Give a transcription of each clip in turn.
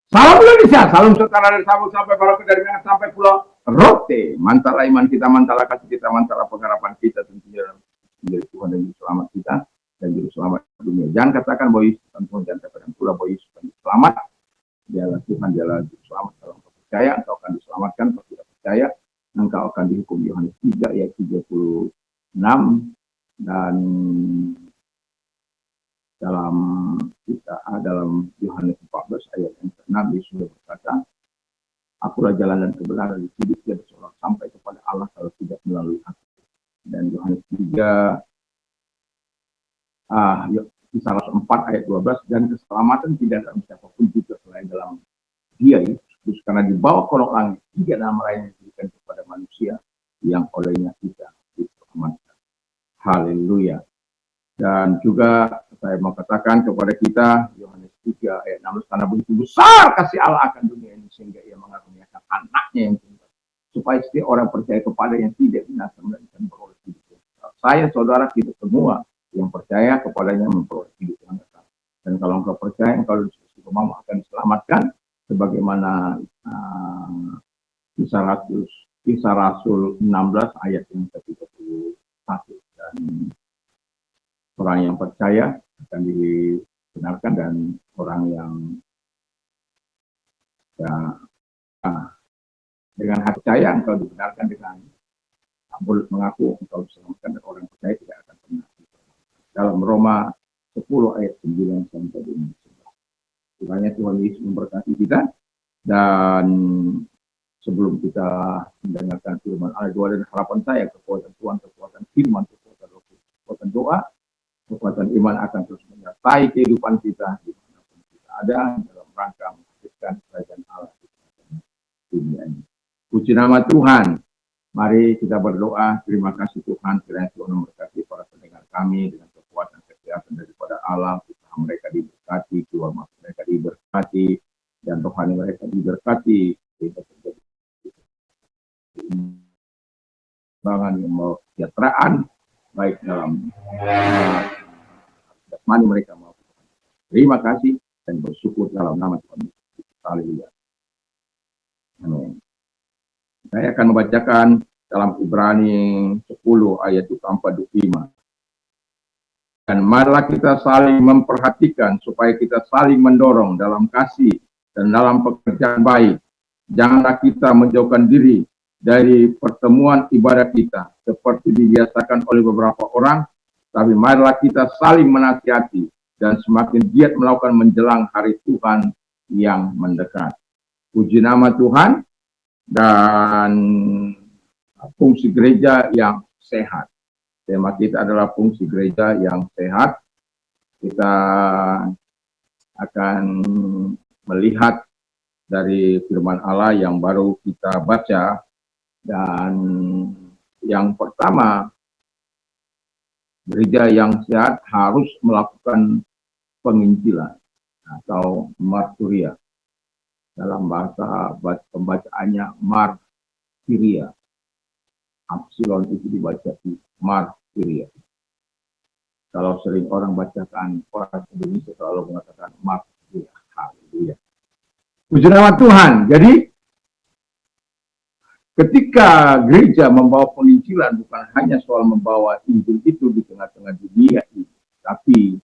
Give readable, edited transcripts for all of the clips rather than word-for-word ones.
Salam Indonesia, salam sejahtera dari Sabang sampai Merauke, dari Medan sampai Pulau Rote. Mantap iman kita, mantap kasih kita, mantap pengharapan kita tentunya menjadi Tuhan dan Juru Selamat kita dan Juru Selamat dunia. Jangan katakan bahwa Yesus Tuhan, jangan katakan pula bahwa Yesus Tuhan selamat. Dialah Tuhan, dialah Juru Selamat. Kalau engkau percaya, engkau akan diselamatkan. Kalau tidak percaya, engkau akan dihukum. Yohanes 3 ayat 36. Dan dalam Yohanes 14 ayat yang ke-6 Yesus sudah berkata, akulah jalan dan kebenaran, hidup, tiada seorang sampai kepada Allah kalau tidak melalui aku. Dan Yohanes 3 kisah 4 ayat 12, dan keselamatan tidak dalam siapapun juga selain dalam Dia Yesus, karena di bawah kolong langit tidak nama lain yang diberikan kepada manusia yang olehnya kita diselamatkan. Haleluya. Dan juga saya mau katakan kepada kita, Yohanes 3 ayat 16, karena begitu besar kasih Allah akan dunia ini sehingga ia mengaruniakan anaknya yang tunggal, supaya setiap orang percaya kepada yang tidak binasa melainkan beroleh hidup. Saya, saudara, kita semua yang percaya kepadanya memperoleh hidup yang kekal. Dan kalau engkau percaya, engkau mau akan diselamatkan, sebagaimana kisah Rasul 16 ayat yang ke-31. Dan orang yang percaya akan dibenarkan, dan orang yang dengan hati percaya engkau dibenarkan, dengan mulut mengaku engkau diselamatkan, dan orang percaya tidak akan pernah diselamatkan. Dalam Roma 10 ayat 9 sampai 11. Kiranya Tuhan Yesus memberkati kita. Dan sebelum kita mendengarkan firman Allah, doa dan harapan saya, kekuatan Tuhan, kekuatan firman, kekuatan doa, kekuatan iman akan terus menyertai kehidupan kita dimanapun kita ada, dalam rangka menghadirkan kerajaan Allah di dunia ini. Puji nama Tuhan. Mari kita berdoa. Terima kasih Tuhan, kiranya Tuhan memberkati para pendengar kami dengan kekuatan kesehatan daripada Allah. Usaha mereka diberkati, keluarga mereka diberkati, dan rohani mereka diberkati. Kita terjadi bangan yang mau kesejahteraan, baik dalam jasmani mereka maupun. Terima kasih dan bersyukur dalam nama Tuhan Yesus. Haleluya. Amin. Saya akan membacakan dalam Ibrani 10 ayat 4-5. Dan marilah kita saling memperhatikan supaya kita saling mendorong dalam kasih dan dalam pekerjaan baik. Janganlah kita menjauhkan diri dari pertemuan ibadah kita seperti dibiasakan oleh beberapa orang, tapi marilah kita saling menasihati dan semakin giat melakukan menjelang hari Tuhan yang mendekat. Puji nama Tuhan. Dan fungsi gereja yang sehat. Tema kita adalah fungsi gereja yang sehat. Kita akan melihat dari firman Allah yang baru kita baca. Dan yang pertama, gereja yang sehat harus melakukan penginjilan atau marturia. Dalam bahasa pembacaannya martiria. Epsilon itu dibaca di martiria. Kalau sering orang bacakan, orang Indonesia selalu mengatakan martiria. Haleluya. Puji nama Tuhan. Jadi ketika gereja membawa penginjilan, bukan hanya soal membawa Injil itu di tengah-tengah dunia ini, tapi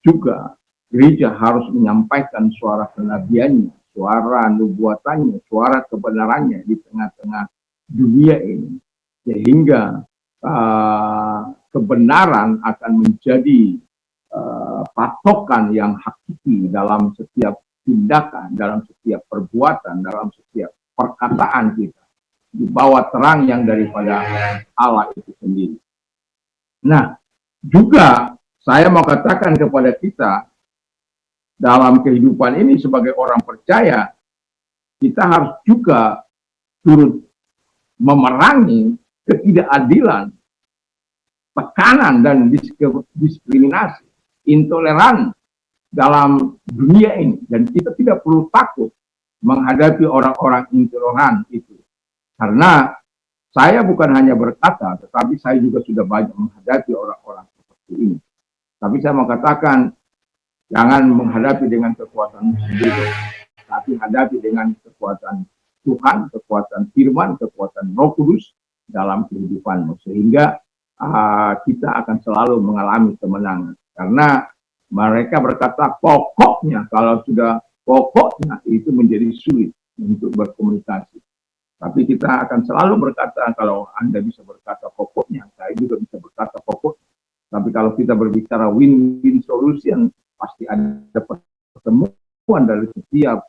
juga gereja harus menyampaikan suara kenabiannya, suara nubuatannya, suara kebenarannya di tengah-tengah dunia ini, sehingga kebenaran akan menjadi patokan yang hakiki dalam setiap tindakan, dalam setiap perbuatan, dalam setiap perkataan kita, di bawah terang yang daripada Allah itu sendiri. Nah, juga saya mau katakan kepada kita, dalam kehidupan ini sebagai orang percaya, kita harus juga turut memerangi ketidakadilan, tekanan dan diskriminasi, intoleran dalam dunia ini. Dan kita tidak perlu takut menghadapi orang-orang intoleran itu. Karena saya bukan hanya berkata, tetapi saya juga sudah banyak menghadapi orang-orang seperti ini. Tapi saya mau katakan, jangan menghadapi dengan kekuatan sendiri, tapi dihadapi dengan kekuatan Tuhan, kekuatan firman, kekuatan Roh Kudus dalam kehidupanmu. Sehingga kita akan selalu mengalami kemenangan. Karena mereka berkata pokoknya, kalau sudah pokoknya itu menjadi sulit untuk berkomunikasi. Tapi kita akan selalu berkata, kalau Anda bisa berkata pokoknya, saya juga bisa berkata pokoknya. Tapi kalau kita berbicara win-win solution, pasti ada pertemuan dari setiap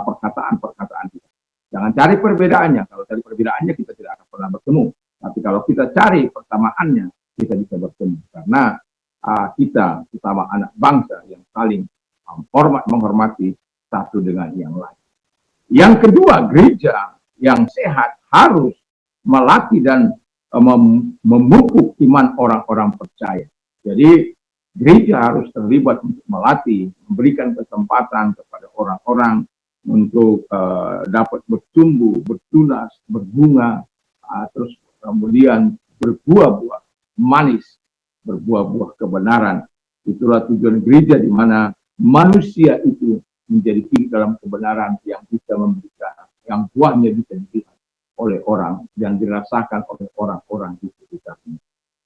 perkataan-perkataan kita. Jangan cari perbedaannya. Kalau cari perbedaannya, kita tidak akan pernah bertemu. Tapi kalau kita cari persamaannya, kita bisa bertemu. Karena kita, terutama anak bangsa yang saling menghormati satu dengan yang lain. Yang kedua, gereja yang sehat harus melatih dan memupuk iman orang-orang percaya. Jadi gereja harus terlibat untuk melatih, memberikan kesempatan kepada orang-orang untuk dapat bertumbuh, bertunas, berbunga, terus kemudian berbuah-buah manis, berbuah-buah kebenaran. Itulah tujuan gereja, di mana manusia itu menjadi tinggi dalam kebenaran yang bisa memberikan, yang buahnya bisa dilihat oleh orang dan dirasakan oleh orang-orang di sekitarnya.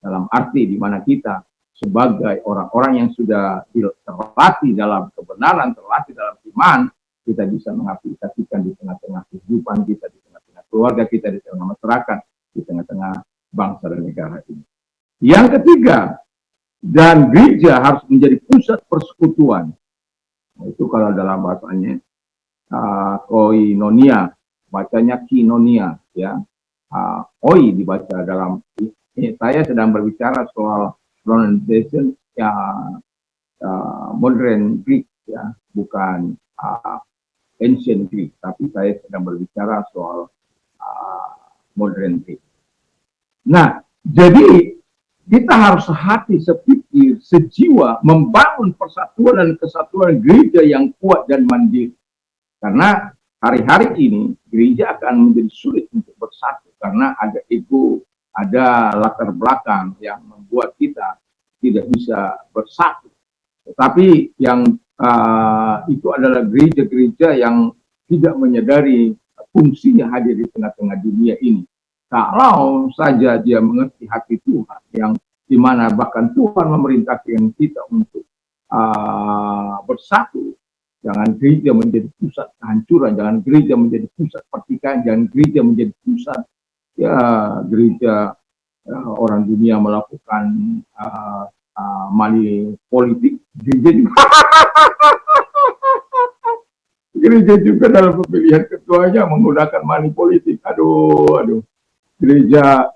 Dalam arti di mana kita sebagai orang-orang yang sudah terlatih dalam kebenaran, terlatih dalam iman, kita bisa mengaplikasikan di tengah-tengah kehidupan kita, di tengah-tengah keluarga kita, di tengah masyarakat, di tengah-tengah bangsa dan negara ini. Yang ketiga, dan gereja harus menjadi pusat persekutuan. Itu kalau dalam bahasanya koinonia, bacanya kinonia, ya. Oi dibaca dalam ini. Saya sedang berbicara soal pronunciation ya, modern Greek, ya, bukan ancient Greek, tapi saya sedang berbicara soal modern Greek. Nah, jadi kita harus sehati, sepikir, sejiwa membangun persatuan dan kesatuan gereja yang kuat dan mandiri. Karena hari-hari ini gereja akan menjadi sulit untuk bersatu karena ada ego, ada latar belakang yang membuat kita tidak bisa bersatu. Tetapi yang itu adalah gereja-gereja yang tidak menyadari fungsinya hadir di tengah-tengah dunia ini. Kalau saja dia mengerti hati Tuhan, yang dimana bahkan Tuhan memerintahkan kita untuk bersatu. Jangan gereja menjadi pusat kehancuran, jangan gereja menjadi pusat pertikaian, jangan gereja menjadi pusat gereja orang dunia melakukan money politik. Gereja juga, gereja juga dalam pemilihan ketuanya menggunakan money politik. Aduh. Gereja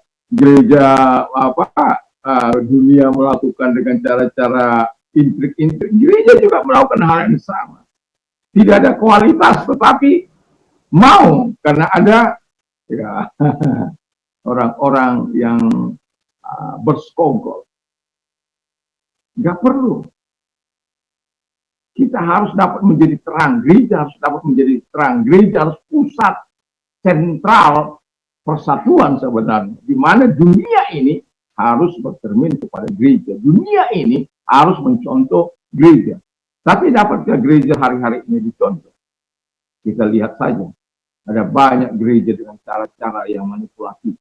dunia melakukan dengan cara-cara intrik-intrik. Gereja juga melakukan hal yang sama. Tidak ada kualitas, tetapi mau, karena ada ya, orang-orang yang bersekongkol. Nggak perlu. Kita harus dapat menjadi terang. Gereja harus dapat menjadi terang. Gereja harus pusat sentral persatuan sebenarnya. Di mana dunia ini harus bercermin kepada gereja. Dunia ini harus mencontoh gereja. Tapi dapatkah gereja hari-hari ini dicontoh? Kita lihat saja. Ada banyak gereja dengan cara-cara yang manipulatif.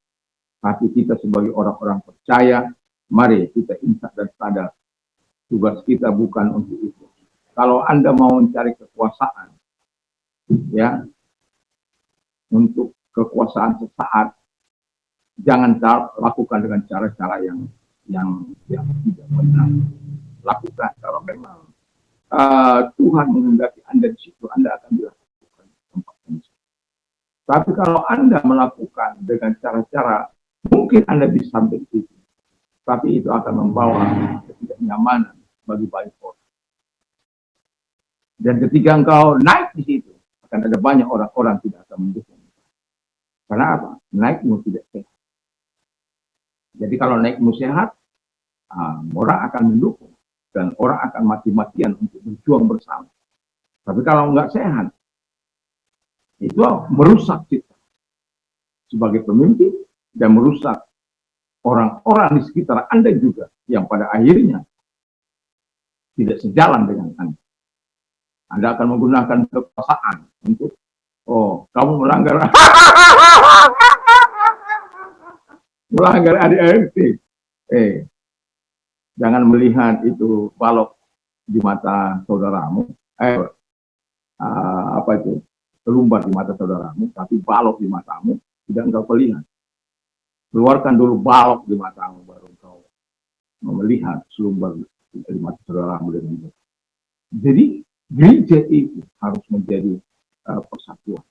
Tapi kita sebagai orang-orang percaya, mari kita ingat dan sadar. Tugas kita bukan untuk itu. Kalau Anda mau mencari kekuasaan, ya, untuk kekuasaan sesaat, jangan lakukan dengan cara-cara yang tidak benar. Lakukan kalau memang Tuhan menghendaki Anda di situ, Anda akan dilakukan di tempat ini. Tapi kalau Anda melakukan dengan cara-cara, mungkin Anda bisa sampai di situ, tapi itu akan membawa ketidaknyamanan bagi banyak orang. Dan ketika engkau naik di situ, akan ada banyak orang-orang tidak akan mendukung. Karena apa? Naikmu tidak sehat. Jadi kalau naikmu sehat, orang akan mendukung. Dan orang akan mati-matian untuk berjuang bersama. Tapi kalau nggak sehat, itu merusak kita sebagai pemimpin dan merusak orang-orang di sekitar Anda juga yang pada akhirnya tidak sejalan dengan Anda. Anda akan menggunakan kekuasaan untuk, oh, kamu melanggar melanggar ADART. Jangan melihat itu balok di mata saudaramu, apa itu, selumbar di mata saudaramu, tapi balok di matamu tidak engkau lihat. Keluarkan dulu balok di matamu, baru engkau melihat selumbar di mata saudaramu dengan itu. Jadi gereja itu harus menjadi persatuan,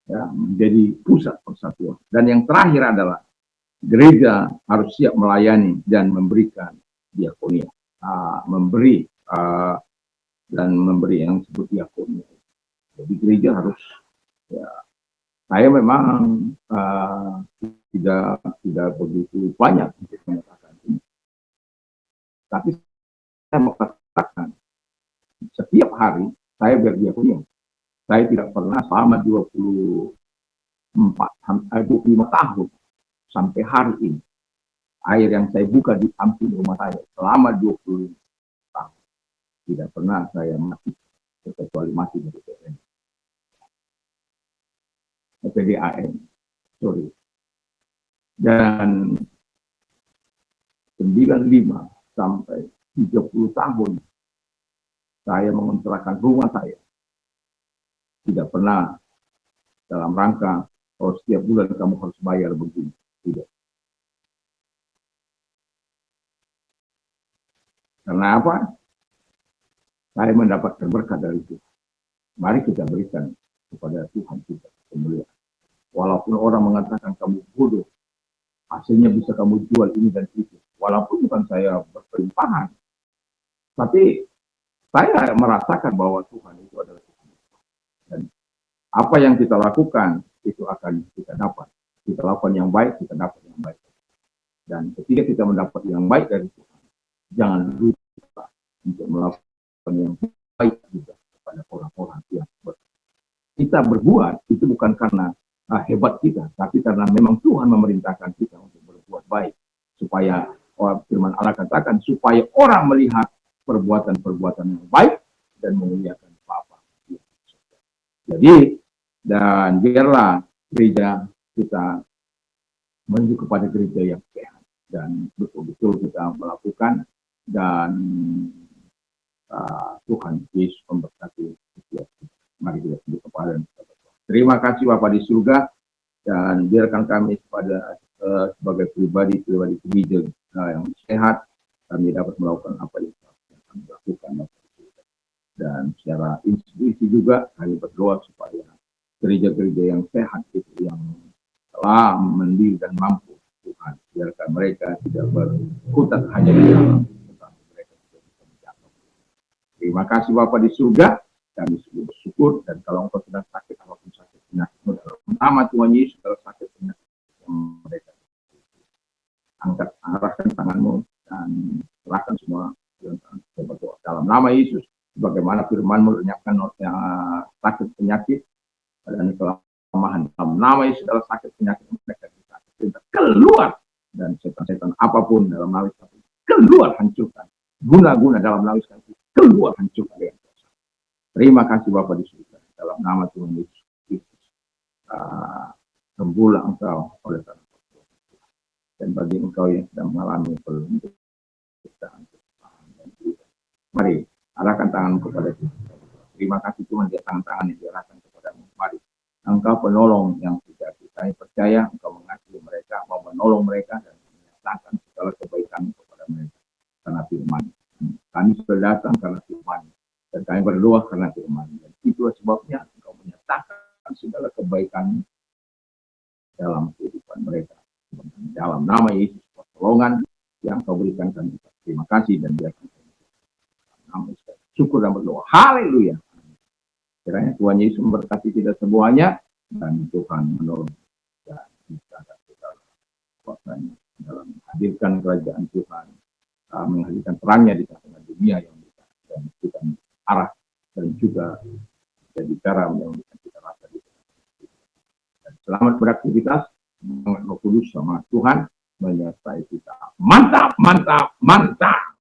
ya, menjadi pusat persatuan. Dan yang terakhir adalah gereja harus siap melayani dan memberikan diakonia, memberi dan memberi yang disebut diakonia. Jadi gereja harus, ya, saya memang tidak begitu banyak untuk mengatakan ini, tapi saya mau katakan setiap hari saya berdiakonia. Saya tidak pernah selama 25 tahun sampai hari ini, air yang saya buka di samping rumah saya selama 20 tahun tidak pernah saya mati, kecuali mati dari PDAM, sorry. Dan 95 sampai 30 tahun saya mengontrakan rumah saya, tidak pernah dalam rangka, oh, setiap bulan kamu harus bayar begini. Tidak. Karena apa? Saya mendapatkan berkat dari itu. Mari kita berikan kepada Tuhan kita kemuliaan. Walaupun orang mengatakan kamu bodoh, hasilnya bisa kamu jual ini dan itu. Walaupun bukan saya berkelimpahan, tapi saya merasakan bahwa Tuhan itu adalah Tuhan. Dan apa yang kita lakukan itu akan kita dapat. Kita lakukan yang baik, kita dapat yang baik. Dan ketika kita mendapat yang baik dari Tuhan, jangan lupa untuk melakukan yang baik juga kepada orang-orang yang kita berbuat itu bukan karena hebat kita, tapi karena memang Tuhan memerintahkan kita untuk berbuat baik, supaya firman Allah katakan supaya orang melihat perbuatan-perbuatan yang baik dan memuliakan Bapa. Jadi, dan biarlah gereja kita menuju kepada gereja yang sehat dan betul-betul kita melakukan, dan Tuhan Yesus memberkati setiap kita. Mari kita tunduk kepada Tuhan. Terima kasih Bapa di surga, dan biarkan kami sebagai pribadi gereja yang sehat, kami dapat melakukan apa yang kami lakukan. Dan secara institusi juga kami berdoa supaya gereja-gereja yang sehat itu, yang telah mendiri dan mampu, Tuhan, biarkan mereka tidak berkutat hanya di dalam, tetapi mereka juga bisa mencapai. Terima kasih Bapa di surga, kami sungguh bersyukur. Dan kalau engkau sedang sakit apapun sakit penyakitmu, dalam nama Tuhan Yesus, dalam sakit penyakit yang mereka, angkat, arahkan tanganmu dan serahkan semua berdoa dalam nama Yesus. Bagaimana firman-Mu lenyapkan sakit penyakit dan kelemahan, dalam nama Yesus, dalam sakit penyakit mereka bisa keluar, dan setan-setan apapun dalam nama Yesus keluar, hancurkan guna-guna dalam nama Yesus, keluar, hancurkan dengan kuasa. Terima kasih Bapa di surga, dalam nama Tuhan Yesus Kristus. Sembuhlah engkau oleh karena dan bagi engkau yang sedang mengalami penderitaan, mari arahkan tanganmu kepada Tuhan. Terima kasih Tuhan, dia tangan-tangan yang diarahkan kepadamu. Mari, engkau penolong yang sejati. Kami percaya engkau mengasihi mereka, mau menolong mereka dan menyatakan segala kebaikan kepada mereka karena firman. Kami sudah datang karena firman, dan kami berdoa karena firman. Dan itulah sebabnya engkau menyatakan segala kebaikan dalam kehidupan mereka. Dalam nama Yesus, pertolongan yang kau berikan kami. Terima kasih dan biarkan kami. Syukur dan berdoa. Haleluya. Kiranya Tuhan Yesus memberkati kita semuanya, dan Tuhan menolong dan kita kuasanya dalam menghadirkan kerajaan Tuhan, menghadirkan terangnya di tengah dunia yang kita, dan kita arah dan juga jadi garam yang kita rasa di tengah. Dan selamat beraktivitas, Roh Kudus sama Tuhan menyertai kita. Mantap, mantap, mantap.